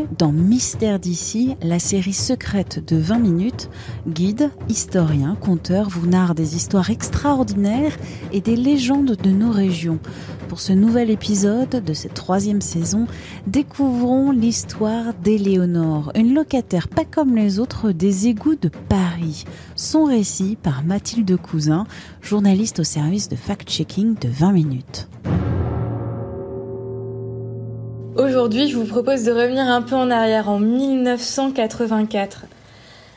Bienvenue dans Mystère d'ici, la série secrète de 20 minutes. Guide, historien, conteur vous narre des histoires extraordinaires et des légendes de nos régions. Pour ce nouvel épisode de cette 3e saison, découvrons l'histoire d'Éléonore, une locataire pas comme les autres des égouts de Paris. Son récit par Mathilde Cousin, journaliste au service de fact-checking de 20 minutes. Aujourd'hui, je vous propose de revenir un peu en arrière, en 1984.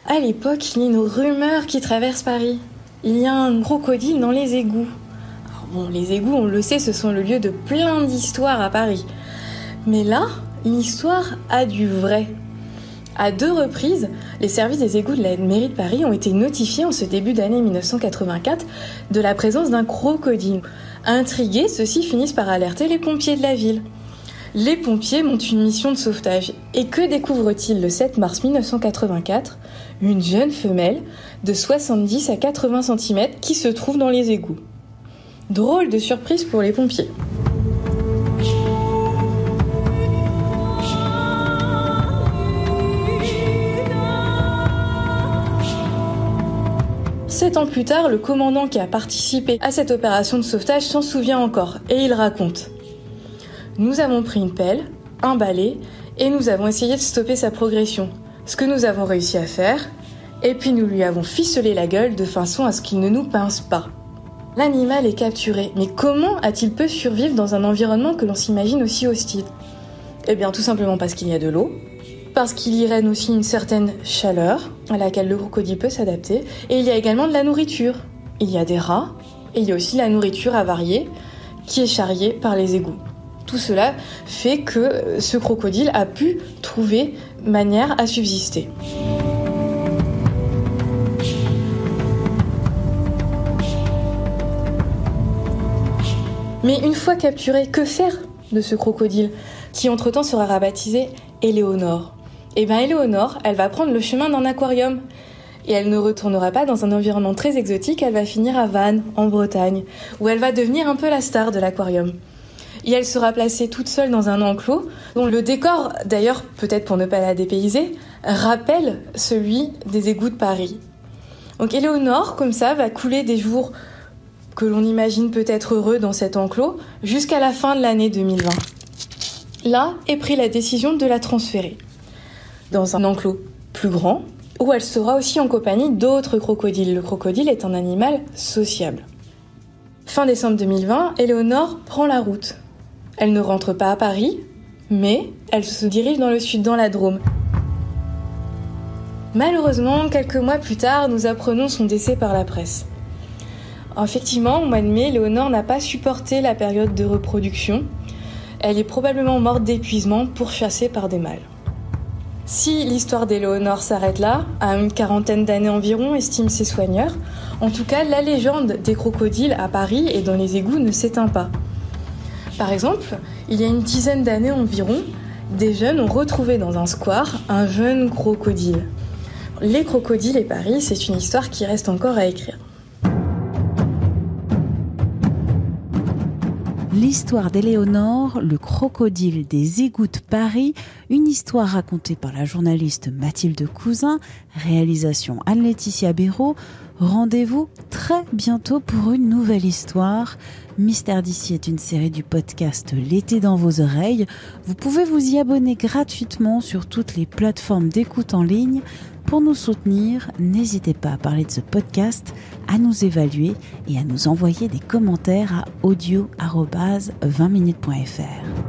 À l'époque, il y a une rumeur qui traverse Paris. Il y a un crocodile dans les égouts. Les égouts, on le sait, ce sont le lieu de plein d'histoires à Paris. Mais là, l'histoire a du vrai. À 2 reprises, les services des égouts de la mairie de Paris ont été notifiés en ce début d'année 1984 de la présence d'un crocodile. Intrigués, ceux-ci finissent par alerter les pompiers de la ville. Les pompiers montent une mission de sauvetage. Et que découvrent-ils le 7 mars 1984 ? Une jeune femelle de 70 à 80 cm qui se trouve dans les égouts. Drôle de surprise pour les pompiers. Sept ans plus tard, le commandant qui a participé à cette opération de sauvetage s'en souvient encore et il raconte : nous avons pris une pelle, un balai et nous avons essayé de stopper sa progression. Ce que nous avons réussi à faire, et puis nous lui avons ficelé la gueule de façon à ce qu'il ne nous pince pas. L'animal est capturé, mais comment a-t-il pu survivre dans un environnement que l'on s'imagine aussi hostile ? Eh bien tout simplement parce qu'il y a de l'eau, parce qu'il y règne aussi une certaine chaleur à laquelle le crocodile peut s'adapter, et il y a également de la nourriture. Il y a des rats, et il y a aussi la nourriture avariée qui est charriée par les égouts. Tout cela fait que ce crocodile a pu trouver manière à subsister. Mais une fois capturé, que faire de ce crocodile qui entre-temps sera rebaptisé Éléonore ? Eh bien Éléonore, elle va prendre le chemin d'un aquarium. Et elle ne retournera pas dans un environnement très exotique, elle va finir à Vannes, en Bretagne, où elle va devenir un peu la star de l'aquarium. Et elle sera placée toute seule dans un enclos, dont le décor, d'ailleurs, peut-être pour ne pas la dépayser, rappelle celui des égouts de Paris. Donc Éléonore, comme ça, va couler des jours que l'on imagine peut-être heureux dans cet enclos, jusqu'à la fin de l'année 2020. Là est prise la décision de la transférer dans un enclos plus grand, où elle sera aussi en compagnie d'autres crocodiles. Le crocodile est un animal sociable. Fin décembre 2020, Éléonore prend la route. Elle ne rentre pas à Paris, mais elle se dirige dans le sud, dans la Drôme. Malheureusement, quelques mois plus tard, nous apprenons son décès par la presse. Effectivement, au mois de mai, Éléonore n'a pas supporté la période de reproduction. Elle est probablement morte d'épuisement pourchassée par des mâles. Si l'histoire d'Éléonore s'arrête là, à une 40aine d'années environ, estiment ses soigneurs, en tout cas, la légende des crocodiles à Paris et dans les égouts ne s'éteint pas. Par exemple, il y a une 10aine d'années environ, des jeunes ont retrouvé dans un square un jeune crocodile. Les crocodiles et Paris, c'est une histoire qui reste encore à écrire. L'histoire d'Éléonore, le crocodile des égouts de Paris, une histoire racontée par la journaliste Mathilde Cousin, réalisation Anne-Laetitia Béraud. Rendez-vous très bientôt pour une nouvelle histoire. Mystère d'ici est une série du podcast L'été dans vos oreilles. Vous pouvez vous y abonner gratuitement sur toutes les plateformes d'écoute en ligne. Pour nous soutenir, n'hésitez pas à parler de ce podcast, à nous évaluer et à nous envoyer des commentaires à audio@20minutes.fr.